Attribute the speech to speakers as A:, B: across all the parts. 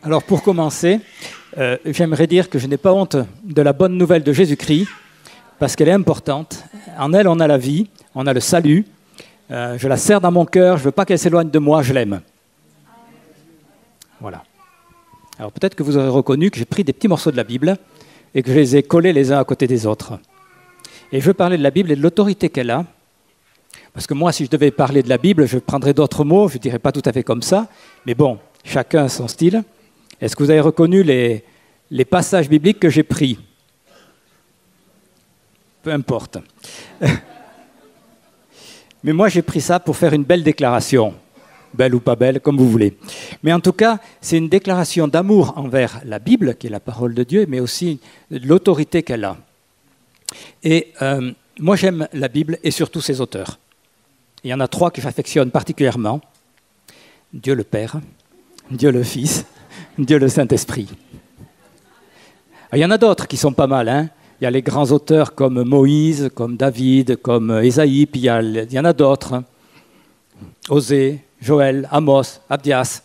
A: Alors pour commencer, j'aimerais dire que je n'ai pas honte de la bonne nouvelle de Jésus-Christ, parce qu'elle est importante. En elle, on a la vie, on a le salut. Je la serre dans mon cœur, je ne veux pas qu'elle s'éloigne de moi, je l'aime. Voilà. Alors peut-être que vous aurez reconnu que j'ai pris des petits morceaux de la Bible et que je les ai collés les uns à côté des autres. Et je veux parler de la Bible et de l'autorité qu'elle a. Parce que moi, si je devais parler de la Bible, je prendrais d'autres mots, je ne dirais pas tout à fait comme ça. Mais bon, chacun a son style. Est-ce que vous avez reconnu les passages bibliques que j'ai pris? Peu importe. Mais moi, j'ai pris ça pour faire une belle déclaration. Belle ou pas belle, comme vous voulez. Mais en tout cas, c'est une déclaration d'amour envers la Bible, qui est la parole de Dieu, mais aussi de l'autorité qu'elle a. Et moi, j'aime la Bible et surtout ses auteurs. Il y en a 3 que j'affectionne particulièrement. Dieu le Père, Dieu le Fils, Dieu le Saint-Esprit. Il y en a d'autres qui sont pas mal. Hein. Il y a les grands auteurs comme Moïse, comme David, comme Ésaïe, puis il y en a d'autres. Osée, Joël, Amos, Abdias,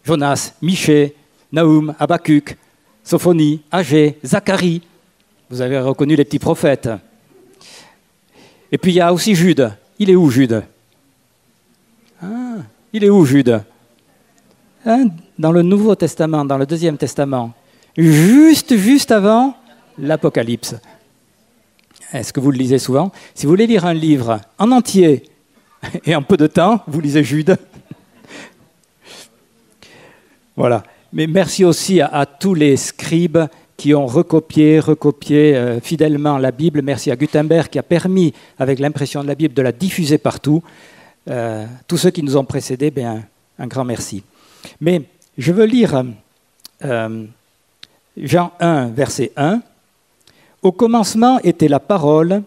A: Jonas, Michée, Naoum, Habakkuk, Sophonie, Agé, Zacharie. Vous avez reconnu les petits prophètes. Et puis il y a aussi Jude. Il est où Jude? Il est où Jude? Dans le Nouveau Testament, dans le Deuxième Testament. Juste avant l'Apocalypse. Est-ce que vous le lisez souvent? Si vous voulez lire un livre en entier et en peu de temps, vous lisez Jude. Voilà. Mais merci aussi à tous les scribes qui ont recopié fidèlement la Bible. Merci à Gutenberg qui a permis, avec l'impression de la Bible, de la diffuser partout. Tous ceux qui nous ont précédés, un grand merci. Mais je veux lire Jean 1, verset 1. « Au commencement était la parole,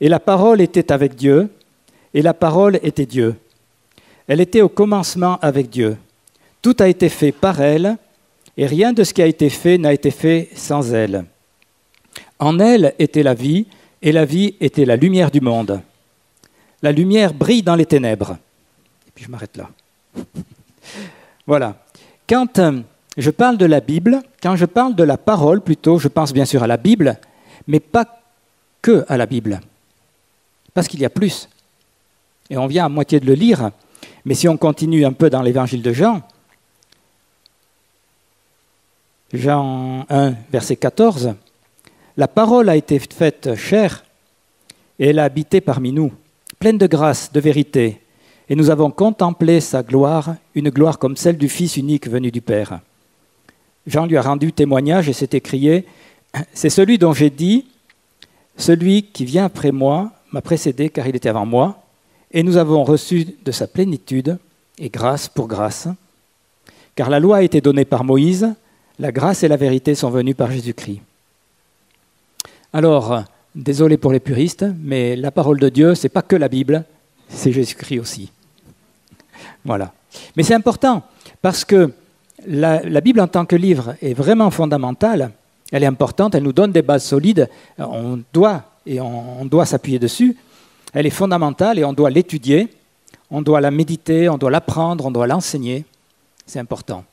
A: et la parole était avec Dieu, et la parole était Dieu. Elle était au commencement avec Dieu. Tout a été fait par elle, et rien de ce qui a été fait n'a été fait sans elle. En elle était la vie, et la vie était la lumière du monde. La lumière brille dans les ténèbres. » Et puis je m'arrête là. Voilà. Quand je parle de la Bible, quand je parle de la parole plutôt, je pense bien sûr à la Bible, mais pas que à la Bible. Parce qu'il y a plus. Et on vient à moitié de le lire, mais si on continue un peu dans l'évangile de Jean, Jean 1, verset 14, « La parole a été faite chair, et elle a habité parmi nous, pleine de grâce, de vérité, et nous avons contemplé sa gloire, une gloire comme celle du Fils unique venu du Père. » Jean lui a rendu témoignage et s'est écrié, « C'est celui dont j'ai dit, celui qui vient après moi m'a précédé car il était avant moi, et nous avons reçu de sa plénitude, et grâce pour grâce, car la loi a été donnée par Moïse, la grâce et la vérité sont venues par Jésus-Christ. » Alors, désolé pour les puristes, mais la parole de Dieu, ce n'est pas que la Bible, c'est Jésus-Christ aussi. Voilà. Mais c'est important, parce que la Bible en tant que livre est vraiment fondamentale, elle est importante, elle nous donne des bases solides, on doit s'appuyer dessus, elle est fondamentale et on doit l'étudier, on doit la méditer, on doit l'apprendre, on doit l'enseigner, c'est important.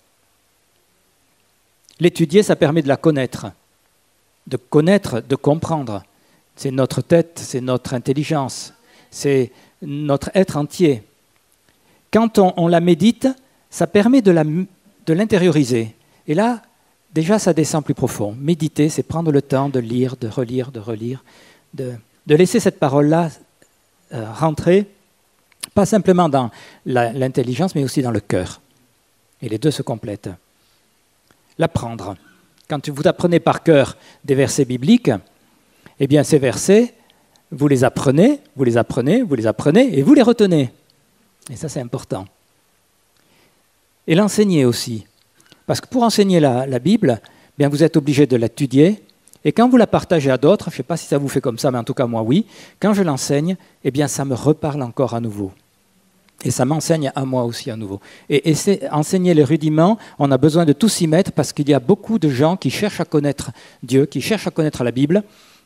A: L'étudier, ça permet de la connaître, de comprendre. C'est notre tête, c'est notre intelligence, c'est notre être entier. Quand on la médite, ça permet de l'intérioriser. Et là, déjà, ça descend plus profond. Méditer, c'est prendre le temps de lire, de relire, de relire, de laisser cette parole-là rentrer, pas simplement dans l'intelligence, mais aussi dans le cœur. Et les deux se complètent. L'apprendre. Quand vous apprenez par cœur des versets bibliques, eh bien ces versets, vous les apprenez, et vous les retenez. Et ça, c'est important. Et l'enseigner aussi. Parce que pour enseigner la Bible, bien, vous êtes obligé de l'étudier. Et quand vous la partagez à d'autres, je ne sais pas si ça vous fait comme ça, mais en tout cas moi oui, quand je l'enseigne, eh bien ça me reparle encore à nouveau. Et ça m'enseigne à moi aussi à nouveau. Et enseigner les rudiments, on a besoin de tout s'y mettre parce qu'il y a beaucoup de gens qui cherchent à connaître Dieu, qui cherchent à connaître la Bible.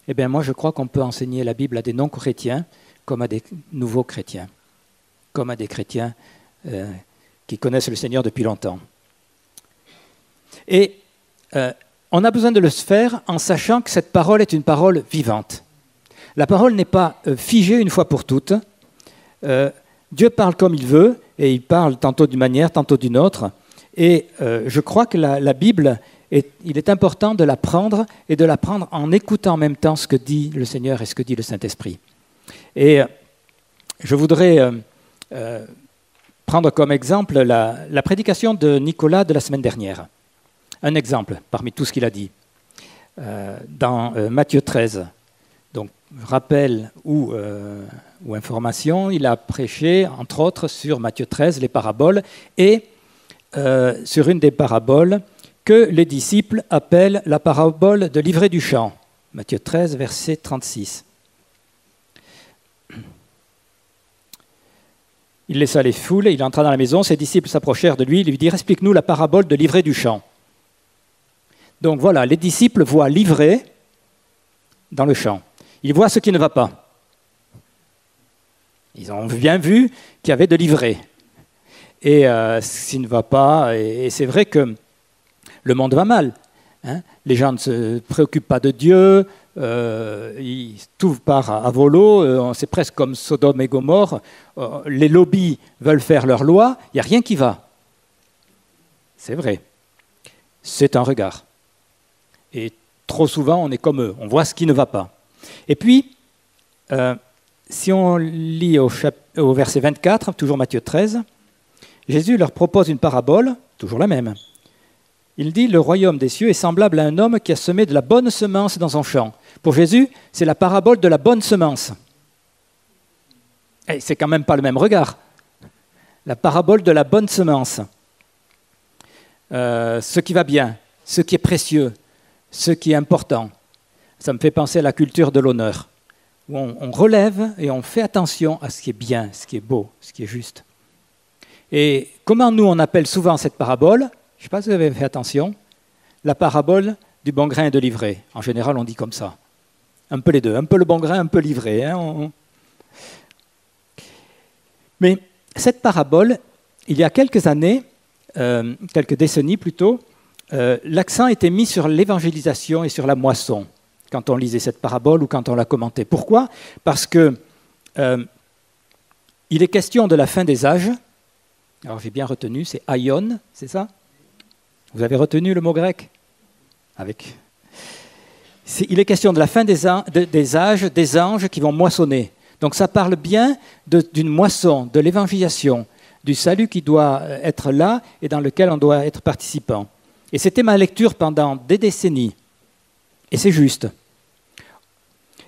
A: Eh bien moi je crois qu'on peut enseigner la Bible à des non-chrétiens comme à des nouveaux chrétiens, comme à des chrétiens qui connaissent le Seigneur depuis longtemps. Et on a besoin de le faire en sachant que cette parole est une parole vivante. La parole n'est pas figée une fois pour toutes. Dieu parle comme il veut, et il parle tantôt d'une manière, tantôt d'une autre. Et je crois que la Bible, il est important de la prendre et de la prendre en écoutant en même temps ce que dit le Seigneur et ce que dit le Saint-Esprit. Et je voudrais prendre comme exemple la prédication de Nicolas de la semaine dernière. Un exemple parmi tout ce qu'il a dit. Dans Matthieu 13, donc rappel ou information, il a prêché, entre autres, sur Matthieu 13, les paraboles, et sur une des paraboles que les disciples appellent la parabole de l'ivraie du champ. Matthieu 13, verset 36. Il laissa les foules, il entra dans la maison, ses disciples s'approchèrent de lui, ils lui dirent « Explique-nous la parabole de l'ivraie du champ ». Donc voilà, les disciples voient l'ivraie dans le champ. Ils voient ce qui ne va pas. Ils ont bien vu qu'il y avait de l'ivraie. Et ce qui ne va pas, et c'est vrai que le monde va mal. Hein. Les gens ne se préoccupent pas de Dieu, tout part à volo, c'est presque comme Sodome et Gomorrhe. Les lobbies veulent faire leur loi, il n'y a rien qui va. C'est vrai. C'est un regard. Et trop souvent, on est comme eux, on voit ce qui ne va pas. Et puis, si on lit au verset 24, toujours Matthieu 13, Jésus leur propose une parabole, toujours la même. Il dit « Le royaume des cieux est semblable à un homme qui a semé de la bonne semence dans son champ. » Pour Jésus, c'est la parabole de la bonne semence. Et c'est quand même pas le même regard. La parabole de la bonne semence. Ce qui va bien, ce qui est précieux, ce qui est important. Ça me fait penser à la culture de l'honneur, où on relève et on fait attention à ce qui est bien, ce qui est beau, ce qui est juste. Et comment nous, on appelle souvent cette parabole, je ne sais pas si vous avez fait attention, la parabole du bon grain et de l'ivraie. En général, on dit comme ça. Un peu les deux, un peu le bon grain, un peu l'ivraie. Hein, Mais cette parabole, il y a quelques années, quelques décennies plutôt, l'accent était mis sur l'évangélisation et sur la moisson, quand on lisait cette parabole ou quand on la commentait. Pourquoi ? Parce que il est question de la fin des âges. Alors j'ai bien retenu, c'est aion, c'est ça ? Vous avez retenu le mot grec ? Il est question de la fin des âges, des anges qui vont moissonner. Donc ça parle bien d'une moisson, de l'évangélisation, du salut qui doit être là et dans lequel on doit être participant. Et c'était ma lecture pendant des décennies. Et c'est juste.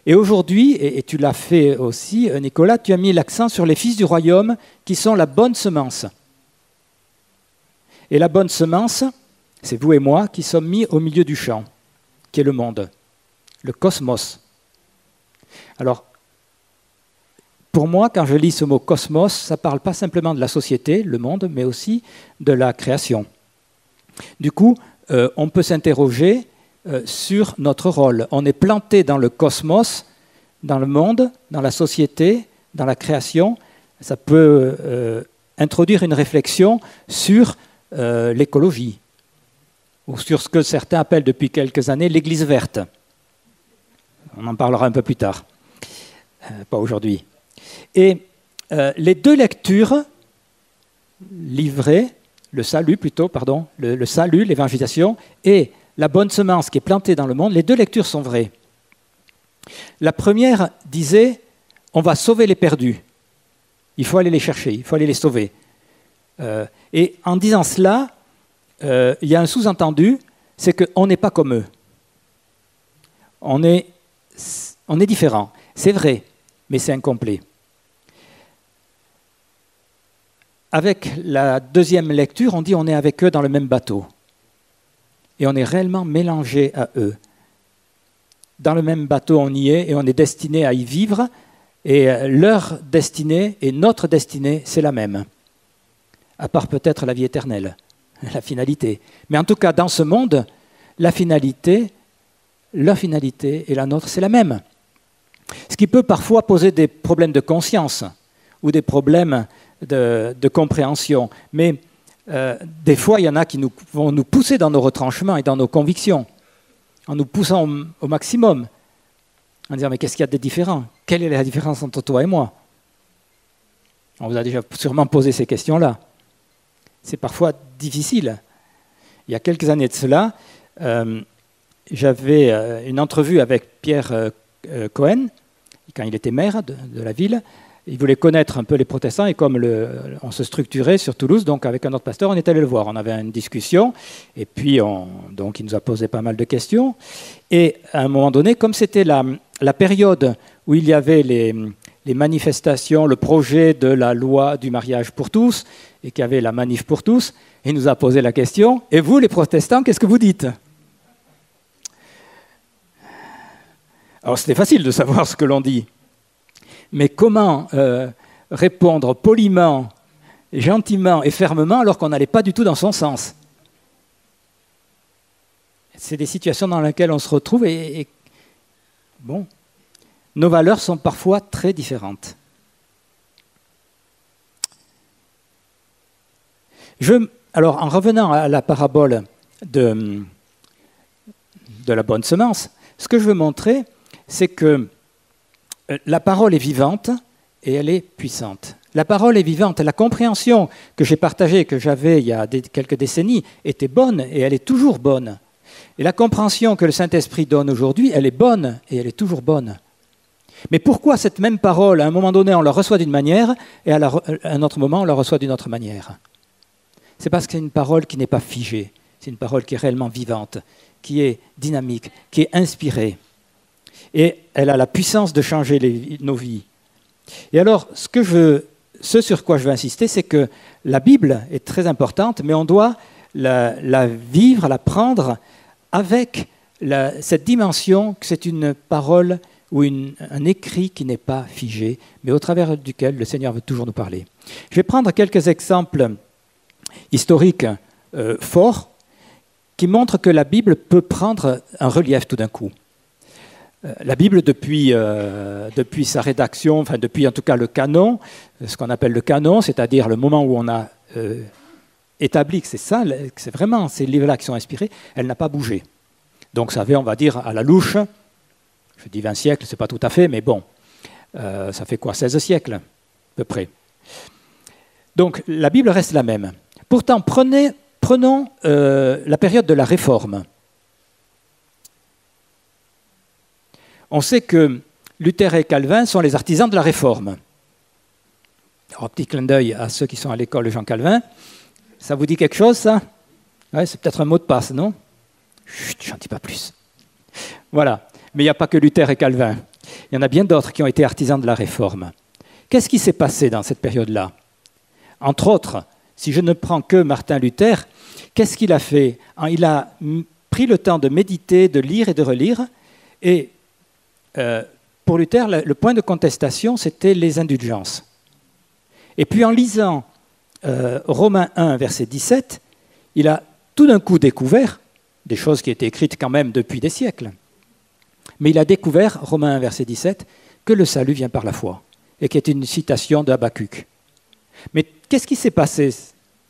A: Et aujourd'hui, et tu l'as fait aussi, Nicolas, tu as mis l'accent sur les fils du royaume qui sont la bonne semence. Et la bonne semence, c'est vous et moi qui sommes mis au milieu du champ, qui est le monde, le cosmos. Alors, pour moi, quand je lis ce mot cosmos, ça ne parle pas simplement de la société, le monde, mais aussi de la création. Du coup, on peut s'interroger sur notre rôle. On est planté dans le cosmos, dans le monde, dans la société, dans la création. Ça peut introduire une réflexion sur l'écologie, ou sur ce que certains appellent depuis quelques années l'Église verte. On en parlera un peu plus tard, pas aujourd'hui. Et les deux lectures, l'ivraie, le salut plutôt, pardon, le salut, l'évangélisation, et la bonne semence qui est plantée dans le monde, les deux lectures sont vraies. La première disait, on va sauver les perdus. Il faut aller les chercher, il faut aller les sauver. Et en disant cela, il y a un sous-entendu, c'est qu'on n'est pas comme eux. On est différent. C'est vrai, mais c'est incomplet. Avec la deuxième lecture, on dit on est avec eux dans le même bateau. Et on est réellement mélangé à eux. Dans le même bateau, on y est et on est destiné à y vivre. Et leur destinée et notre destinée, c'est la même. À part peut-être la vie éternelle, la finalité. Mais en tout cas, dans ce monde, la finalité et la nôtre, c'est la même. Ce qui peut parfois poser des problèmes de conscience ou des problèmes de compréhension. Mais des fois, il y en a qui vont nous pousser dans nos retranchements et dans nos convictions, en nous poussant au maximum, en disant « mais qu'est-ce qu'il y a de différent? Quelle est la différence entre toi et moi ?» On vous a déjà sûrement posé ces questions-là. C'est parfois difficile. Il y a quelques années de cela, j'avais une entrevue avec Pierre Cohen, quand il était maire de la ville. Il voulait connaître un peu les protestants, et comme on se structurait sur Toulouse, donc avec un autre pasteur, on est allé le voir. On avait une discussion, et puis donc il nous a posé pas mal de questions. Et à un moment donné, comme c'était la période où il y avait les manifestations, le projet de la loi du mariage pour tous, et qu'il y avait la manif pour tous, il nous a posé la question « Et vous, les protestants, qu'est-ce que vous dites ?» Alors c'était facile de savoir ce que l'on dit, mais comment répondre poliment, gentiment et fermement alors qu'on n'allait pas du tout dans son sens? C'est des situations dans lesquelles on se retrouve et bon, nos valeurs sont parfois très différentes. Alors, en revenant à la parabole de la bonne semence, ce que je veux montrer, c'est que la parole est vivante et elle est puissante. La parole est vivante. La compréhension que j'ai partagée, que j'avais il y a quelques décennies, était bonne et elle est toujours bonne. Et la compréhension que le Saint-Esprit donne aujourd'hui, elle est bonne et elle est toujours bonne. Mais pourquoi cette même parole, à un moment donné, on la reçoit d'une manière et à un autre moment, on la reçoit d'une autre manière? C'est parce que c'est une parole qui n'est pas figée. C'est une parole qui est réellement vivante, qui est dynamique, qui est inspirée. Et elle a la puissance de changer nos vies. Et alors, ce sur quoi je veux insister, c'est que la Bible est très importante, mais on doit la vivre, la prendre avec cette dimension que c'est une parole ou un écrit qui n'est pas figé, mais au travers duquel le Seigneur veut toujours nous parler. Je vais prendre quelques exemples historiques forts qui montrent que la Bible peut prendre un relief tout d'un coup. La Bible, depuis sa rédaction, enfin depuis en tout cas le canon, ce qu'on appelle le canon, c'est-à-dire le moment où on a établi que c'est ça, que c'est vraiment ces livres-là qui sont inspirés, elle n'a pas bougé. Donc ça fait, on va dire, à la louche, je dis 20 siècles, c'est pas tout à fait, mais bon, ça fait quoi, 16 siècles, à peu près. Donc la Bible reste la même. Pourtant, prenons la période de la Réforme. On sait que Luther et Calvin sont les artisans de la Réforme. Alors, petit clin d'œil à ceux qui sont à l'école de Jean Calvin. Ça vous dit quelque chose, ça? Ouais, c'est peut-être un mot de passe, non? Chut, j'en dis pas plus. Voilà. Mais il n'y a pas que Luther et Calvin. Il y en a bien d'autres qui ont été artisans de la Réforme. Qu'est-ce qui s'est passé dans cette période-là? Entre autres, si je ne prends que Martin Luther, qu'est-ce qu'il a fait? Il a pris le temps de méditer, de lire et de relire, et pour Luther, le point de contestation, c'était les indulgences. Et puis en lisant Romains 1, verset 17, il a tout d'un coup découvert, des choses qui étaient écrites quand même depuis des siècles, mais il a découvert, Romains 1, verset 17, que le salut vient par la foi, et qui est une citation de Habakkuk. Mais qu'est-ce qui s'est passé?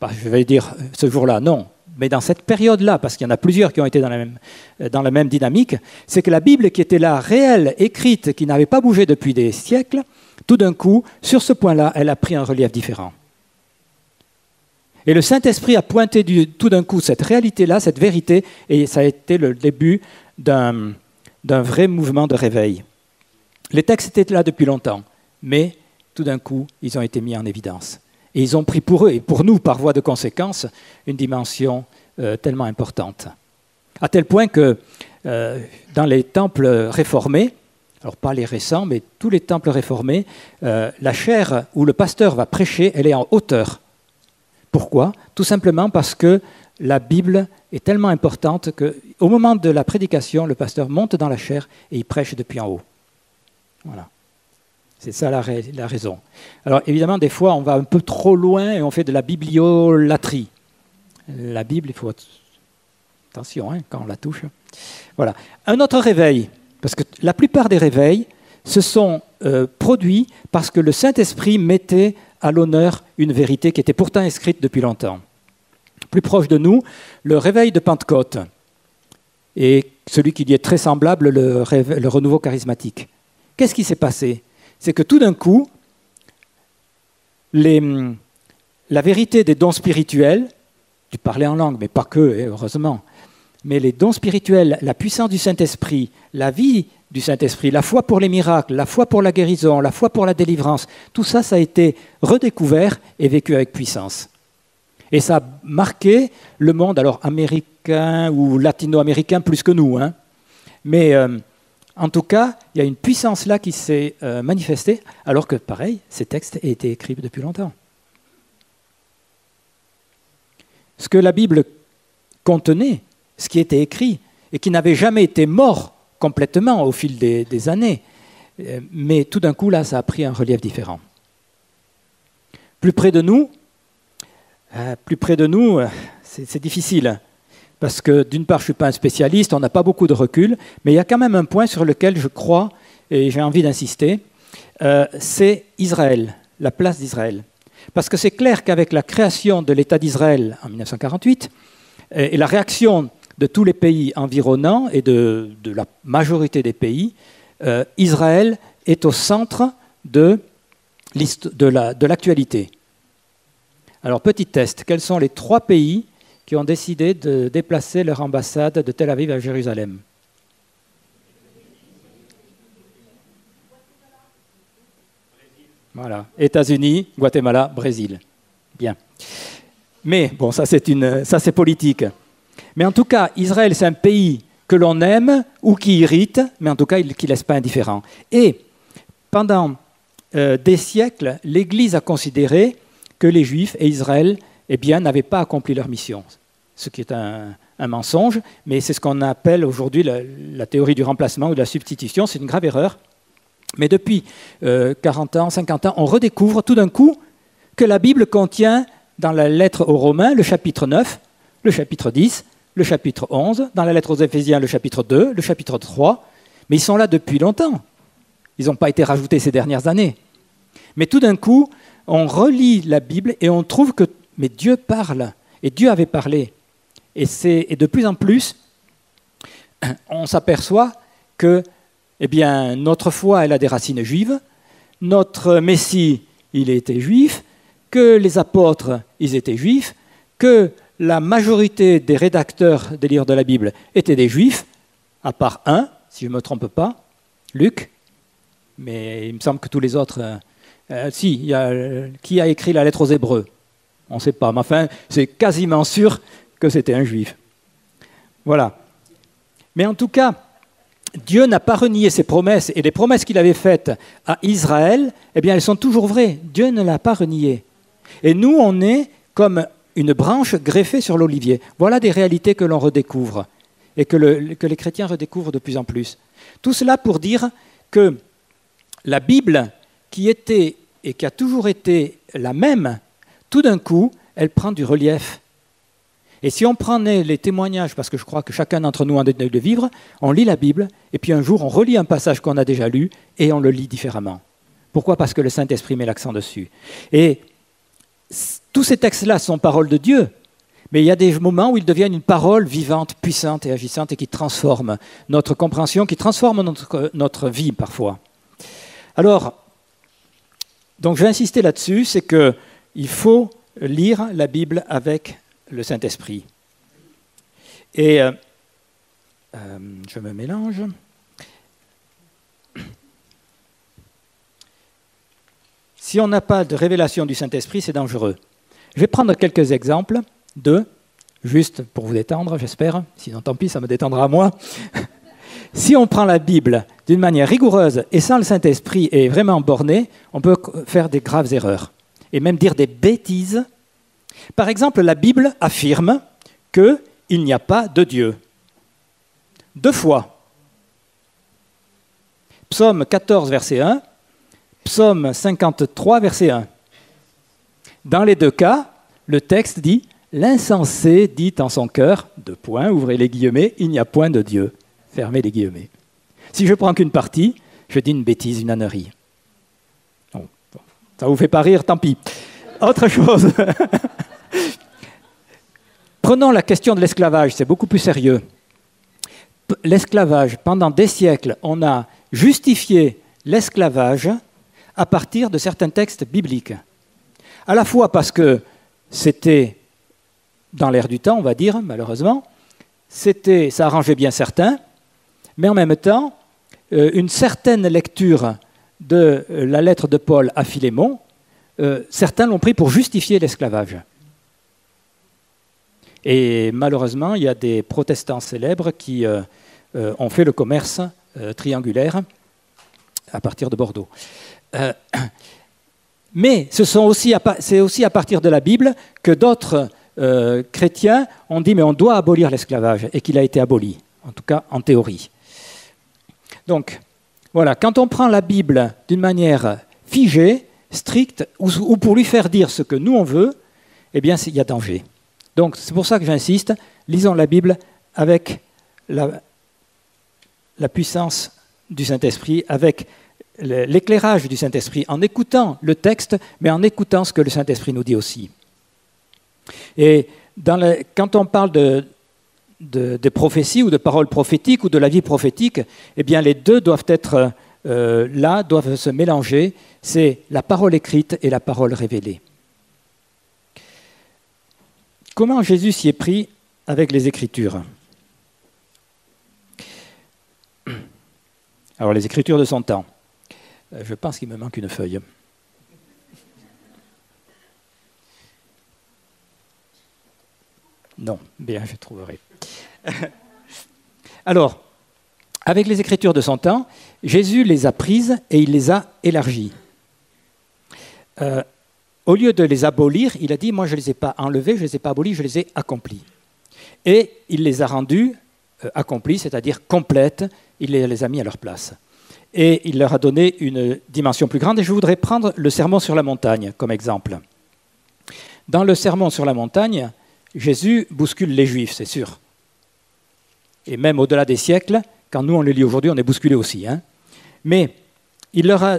A: Je vais dire ce jour-là, non. Mais dans cette période-là, parce qu'il y en a plusieurs qui ont été dans la même dynamique, c'est que la Bible qui était là, réelle, écrite, qui n'avait pas bougé depuis des siècles, tout d'un coup, sur ce point-là, elle a pris un relief différent. Et le Saint-Esprit a pointé tout d'un coup cette réalité-là, cette vérité, et ça a été le début d'un vrai mouvement de réveil. Les textes étaient là depuis longtemps, mais tout d'un coup, ils ont été mis en évidence. Et ils ont pris pour eux, et pour nous, par voie de conséquence, une dimension tellement importante. À tel point que dans les temples réformés, alors pas les récents, mais tous les temples réformés, la chaire où le pasteur va prêcher, elle est en hauteur. Pourquoi? Tout simplement parce que la Bible est tellement importante qu'au moment de la prédication, le pasteur monte dans la chaire et il prêche depuis en haut. Voilà. C'est ça la raison. Alors évidemment, des fois, on va un peu trop loin et on fait de la bibliolatrie. La Bible, il faut attention quand on la touche. Voilà. Un autre réveil, parce que la plupart des réveils se sont produits parce que le Saint-Esprit mettait à l'honneur une vérité qui était pourtant inscrite depuis longtemps. plus proche de nous, le réveil de Pentecôte, et celui qui lui est très semblable, le renouveau charismatique. Qu'est-ce qui s'est passé? C'est que tout d'un coup, la vérité des dons spirituels, tu parlais en langue, mais pas que, heureusement, mais les dons spirituels, la puissance du Saint-Esprit, la vie du Saint-Esprit, la foi pour les miracles, la foi pour la guérison, la foi pour la délivrance, tout ça, ça a été redécouvert et vécu avec puissance. Et ça a marqué le monde, alors américain ou latino-américain plus que nous, hein. Mais en tout cas, il y a une puissance là qui s'est manifestée, alors que, pareil, ces textes étaient écrits depuis longtemps. Ce que la Bible contenait, ce qui était écrit, et qui n'avait jamais été mort complètement au fil des années, mais tout d'un coup, là, ça a pris un relief différent. Plus près de nous, c'est difficile. Parce que d'une part, je ne suis pas un spécialiste, on n'a pas beaucoup de recul, mais il y a quand même un point sur lequel je crois, et j'ai envie d'insister, c'est Israël, la place d'Israël. Parce que c'est clair qu'avec la création de l'État d'Israël en 1948, et la réaction de tous les pays environnants et de la majorité des pays, Israël est au centre de l'actualité. Alors, petit test, quels sont les 3 pays qui ont décidé de déplacer leur ambassade de Tel Aviv à Jérusalem? Voilà, États-Unis, Guatemala, Brésil. Bien. Mais, bon, ça c'est politique. Mais en tout cas, Israël, c'est un pays que l'on aime ou qui irrite, mais en tout cas, qui ne laisse pas indifférent. Et pendant des siècles, l'Église a considéré que les Juifs et Israël n'avaient pas accompli leur mission. Ce qui est un mensonge, mais c'est ce qu'on appelle aujourd'hui la théorie du remplacement ou de la substitution. C'est une grave erreur. Mais depuis 40 ans, 50 ans, on redécouvre tout d'un coup que la Bible contient, dans la lettre aux Romains, le chapitre 9, le chapitre 10, le chapitre 11, dans la lettre aux Éphésiens, le chapitre 2, le chapitre 3, mais ils sont là depuis longtemps. Ils n'ont pas été rajoutés ces dernières années. Mais tout d'un coup, on relit la Bible et on trouve que mais Dieu parle, et Dieu avait parlé. Et de plus en plus, on s'aperçoit que notre foi, elle a des racines juives, notre Messie, il était juif, que les apôtres, ils étaient juifs, que la majorité des rédacteurs des livres de la Bible étaient des juifs, à part un, si je ne me trompe pas, Luc, mais il me semble que tous les autres... qui a écrit la lettre aux Hébreux? On ne sait pas, mais enfin, c'est quasiment sûr que c'était un juif. Voilà. Mais en tout cas, Dieu n'a pas renié ses promesses, et les promesses qu'il avait faites à Israël, elles sont toujours vraies. Dieu ne l'a pas renié. Et nous, on est comme une branche greffée sur l'olivier. Voilà des réalités que l'on redécouvre, et que les chrétiens redécouvrent de plus en plus. Tout cela pour dire que la Bible, qui était et qui a toujours été la même, tout d'un coup, elle prend du relief. Et si on prenait les témoignages, parce que je crois que chacun d'entre nous en a de le vivre, on lit la Bible, et puis un jour, on relit un passage qu'on a déjà lu, et on le lit différemment. Pourquoi? Parce que le Saint-Esprit met l'accent dessus. Et tous ces textes-là sont paroles de Dieu, mais il y a des moments où ils deviennent une parole vivante, puissante et agissante, et qui transforme notre compréhension, qui transforme notre vie parfois. Alors, donc je vais insister là-dessus, c'est qu'il faut lire la Bible avec le Saint-Esprit. Et je me mélange. Si on n'a pas de révélation du Saint-Esprit, c'est dangereux. Je vais prendre quelques exemples juste pour vous détendre, j'espère, sinon tant pis, ça me détendra moi. Si on prend la Bible d'une manière rigoureuse et sans le Saint-Esprit et vraiment borné, on peut faire des graves erreurs et même dire des bêtises. Par exemple, la Bible affirme qu'il n'y a pas de Dieu. 2 fois. Psaume 14, verset 1, Psaume 53, verset 1. Dans les 2 cas, le texte dit « L'insensé dit en son cœur, ouvrez les guillemets, il n'y a point de Dieu. » Fermez les guillemets. Si je prends qu'une partie, je dis une bêtise, une ânerie. Bon, ça ne vous fait pas rire, tant pis. Autre chose. Prenons la question de l'esclavage, c'est beaucoup plus sérieux. L'esclavage, pendant des siècles, on a justifié l'esclavage à partir de certains textes bibliques. À la fois parce que c'était dans l'air du temps, on va dire, malheureusement, ça arrangeait bien certains, mais en même temps, une certaine lecture de la lettre de Paul à Philémon, certains l'ont pris pour justifier l'esclavage. Et malheureusement, il y a des protestants célèbres qui ont fait le commerce triangulaire à partir de Bordeaux. Mais c'est aussi à partir de la Bible que d'autres chrétiens ont dit mais on doit abolir l'esclavage et qu'il a été aboli, en tout cas en théorie. Donc voilà, quand on prend la Bible d'une manière figée, stricte, ou pour lui faire dire ce que nous on veut, eh bien il y a danger. Donc c'est pour ça que j'insiste, lisons la Bible avec la puissance du Saint-Esprit, avec l'éclairage du Saint-Esprit, en écoutant le texte, mais en écoutant ce que le Saint-Esprit nous dit aussi. Et quand on parle de prophétie ou de paroles prophétiques ou de la vie prophétique, eh bien les deux doivent être là, doivent se mélanger. C'est la parole écrite et la parole révélée. Comment Jésus s'y est pris avec les Écritures? Alors les Écritures de son temps. Je pense qu'il me manque une feuille. Non, bien, je trouverai. Alors, avec les Écritures de son temps, Jésus les a prises et il les a élargies. Au lieu de les abolir, il a dit, moi je ne les ai pas enlevées, je ne les ai pas abolies, je les ai accomplies. Et il les a rendues accomplies, c'est-à-dire complètes, il les a mis à leur place. Et il leur a donné une dimension plus grande. Et je voudrais prendre le Sermon sur la montagne comme exemple. Dans le Sermon sur la montagne, Jésus bouscule les Juifs, c'est sûr. Et même au-delà des siècles, quand nous on le lit aujourd'hui, on est bousculés aussi. Hein. Mais il leur a...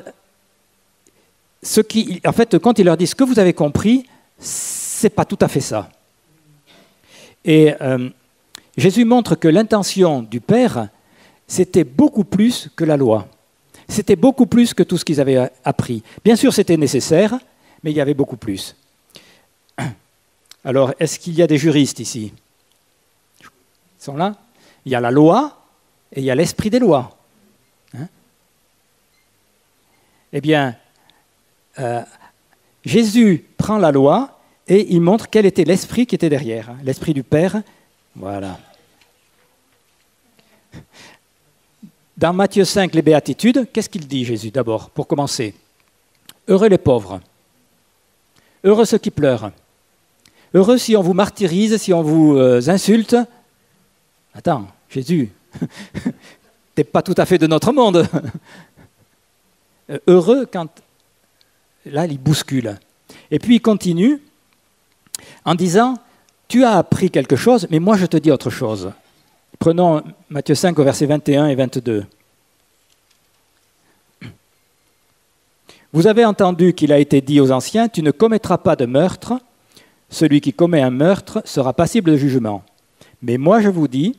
A: En fait, quand il leur dit ce que vous avez compris, ce n'est pas tout à fait ça. Et Jésus montre que l'intention du Père, c'était beaucoup plus que la loi. C'était beaucoup plus que tout ce qu'ils avaient appris. Bien sûr, c'était nécessaire, mais il y avait beaucoup plus. Alors, est-ce qu'il y a des juristes ici? Ils sont là? Il y a la loi et il y a l'esprit des lois. Hein? Eh bien, Jésus prend la loi et il montre quel était l'esprit qui était derrière. Hein? L'esprit du Père, voilà. Dans Matthieu 5, les béatitudes, qu'est-ce qu'il dit Jésus d'abord, pour commencer? Heureux les pauvres, heureux ceux qui pleurent, heureux si on vous martyrise, si on vous insulte. Attends, Jésus, t'es pas tout à fait de notre monde. Heureux quand... Là, il bouscule. Et puis il continue en disant, tu as appris quelque chose, mais moi je te dis autre chose. Prenons Matthieu 5 au verset 21 et 22. Vous avez entendu qu'il a été dit aux anciens, tu ne commettras pas de meurtre, celui qui commet un meurtre sera passible de jugement. Mais moi je vous dis,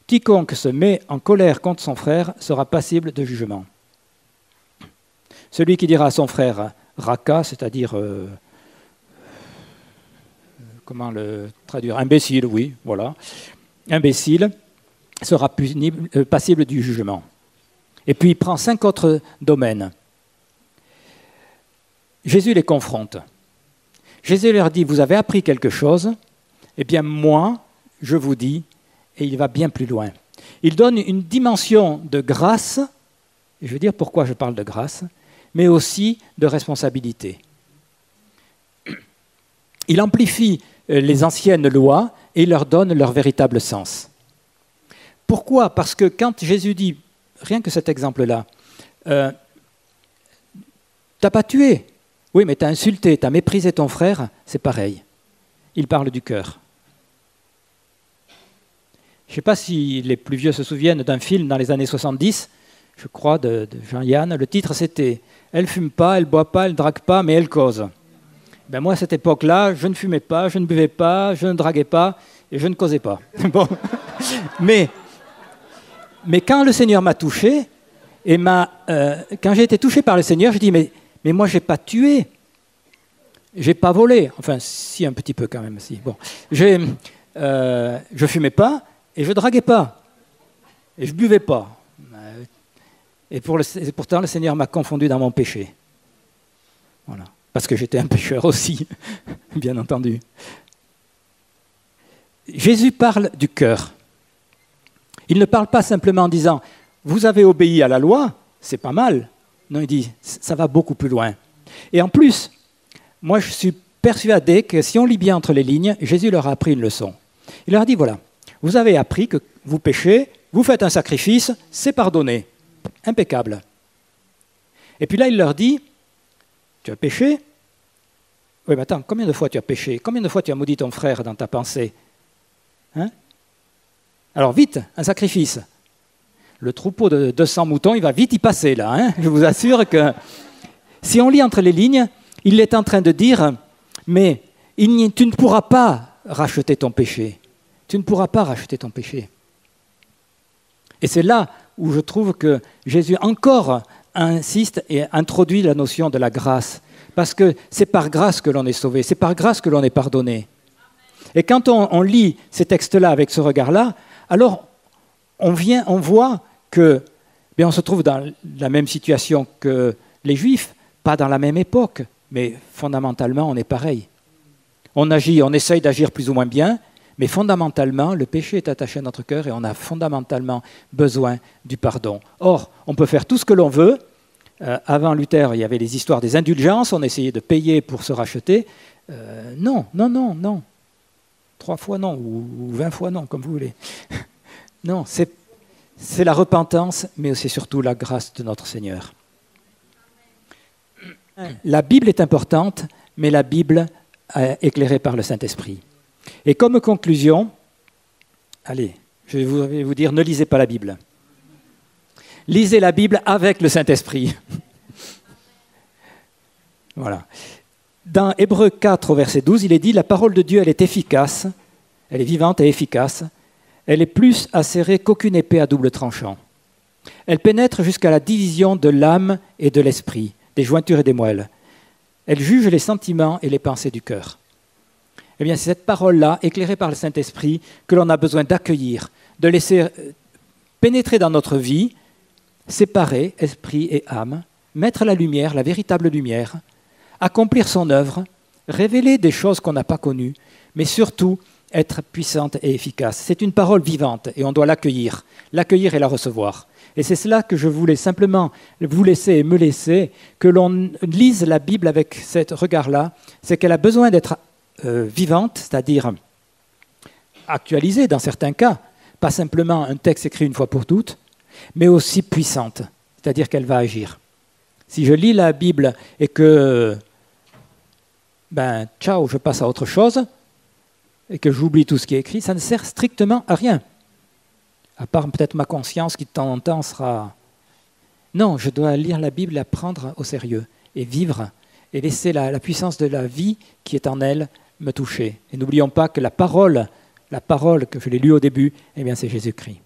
A: quiconque se met en colère contre son frère sera passible de jugement. Celui qui dira à son frère raka, c'est-à-dire, comment le traduire? Imbécile, oui, voilà. Imbécile sera passible du jugement. Et puis il prend 5 autres domaines. Jésus les confronte. Jésus leur dit, vous avez appris quelque chose, eh bien moi, je vous dis, et il va bien plus loin. Il donne une dimension de grâce, et je veux dire pourquoi je parle de grâce, mais aussi de responsabilité. Il amplifie les anciennes lois et il leur donne leur véritable sens. Pourquoi? Parce que quand Jésus dit, rien que cet exemple-là, t'as pas tué, oui, mais t'as insulté, t'as méprisé ton frère, c'est pareil. Il parle du cœur. Je ne sais pas si les plus vieux se souviennent d'un film dans les années 70, je crois, de Jean-Yann. Le titre, c'était « Elle fume pas, elle boit pas, elle drague pas, mais elle cause ». Ben moi, à cette époque-là, je ne fumais pas, je ne buvais pas, je ne draguais pas et je ne causais pas. Bon. Mais quand le Seigneur m'a touché, et quand j'ai été touché par le Seigneur, je dis mais moi, je n'ai pas tué, je n'ai pas volé. Enfin, si, un petit peu quand même. Si. Bon. Je ne fumais pas et je ne draguais pas. Et je ne buvais pas. Et pourtant, le Seigneur m'a confondu dans mon péché. Voilà. Parce que j'étais un pécheur aussi, bien entendu. Jésus parle du cœur. Il ne parle pas simplement en disant « Vous avez obéi à la loi, c'est pas mal ». Non, il dit « Ça va beaucoup plus loin ». Et en plus, moi je suis persuadé que si on lit bien entre les lignes, Jésus leur a appris une leçon. Il leur a dit « Voilà, vous avez appris que vous péchez, vous faites un sacrifice, c'est pardonné. Impeccable. » Et puis là, il leur dit « Tu as péché ? Oui, mais attends, combien de fois tu as péché? Combien de fois tu as maudit ton frère dans ta pensée? Hein? Alors vite, un sacrifice. Le troupeau de 200 moutons, il va vite y passer là. Hein? Je vous assure que si on lit entre les lignes, il est en train de dire « Mais tu ne pourras pas racheter ton péché. Tu ne pourras pas racheter ton péché. » Et c'est là où je trouve que Jésus encore insiste et introduit la notion de la grâce. Parce que c'est par grâce que l'on est sauvé, c'est par grâce que l'on est pardonné. Et quand on lit ces textes-là avec ce regard-là, alors on voit que on se trouve dans la même situation que les Juifs, pas dans la même époque, mais fondamentalement on est pareil. On essaye d'agir plus ou moins bien, mais fondamentalement le péché est attaché à notre cœur et on a fondamentalement besoin du pardon. Or, on peut faire tout ce que l'on veut. Avant Luther, il y avait les histoires des indulgences, on essayait de payer pour se racheter. Non. 3 fois non, ou 20 fois non, comme vous voulez. Non, c'est la repentance, mais c'est surtout la grâce de notre Seigneur. La Bible est importante, mais la Bible est éclairée par le Saint-Esprit. Et comme conclusion, allez, je vais vous dire, ne lisez pas la Bible. Lisez la Bible avec le Saint-Esprit. Voilà. Dans Hébreux 4, au verset 12, il est dit « La parole de Dieu, elle est efficace, elle est vivante et efficace, elle est plus acérée qu'aucune épée à double tranchant. Elle pénètre jusqu'à la division de l'âme et de l'esprit, des jointures et des moelles. Elle juge les sentiments et les pensées du cœur. » Eh bien, c'est cette parole-là, éclairée par le Saint-Esprit, que l'on a besoin d'accueillir, de laisser pénétrer dans notre vie, séparer esprit et âme, mettre la lumière, la véritable lumière, accomplir son œuvre, révéler des choses qu'on n'a pas connues, mais surtout être puissante et efficace. C'est une parole vivante et on doit l'accueillir et la recevoir. Et c'est cela que je voulais simplement vous laisser et me laisser, que l'on lise la Bible avec ce regard-là, c'est qu'elle a besoin d'être vivante, c'est-à-dire actualisée dans certains cas, pas simplement un texte écrit une fois pour toutes, mais aussi puissante, c'est-à-dire qu'elle va agir. Si je lis la Bible et que, ciao, je passe à autre chose, et que j'oublie tout ce qui est écrit, ça ne sert strictement à rien. À part peut-être ma conscience qui de temps en temps sera... Non, je dois lire la Bible, la prendre au sérieux, et vivre, et laisser la puissance de la vie qui est en elle me toucher. Et n'oublions pas que la parole que je l'ai lue au début, eh bien c'est Jésus-Christ.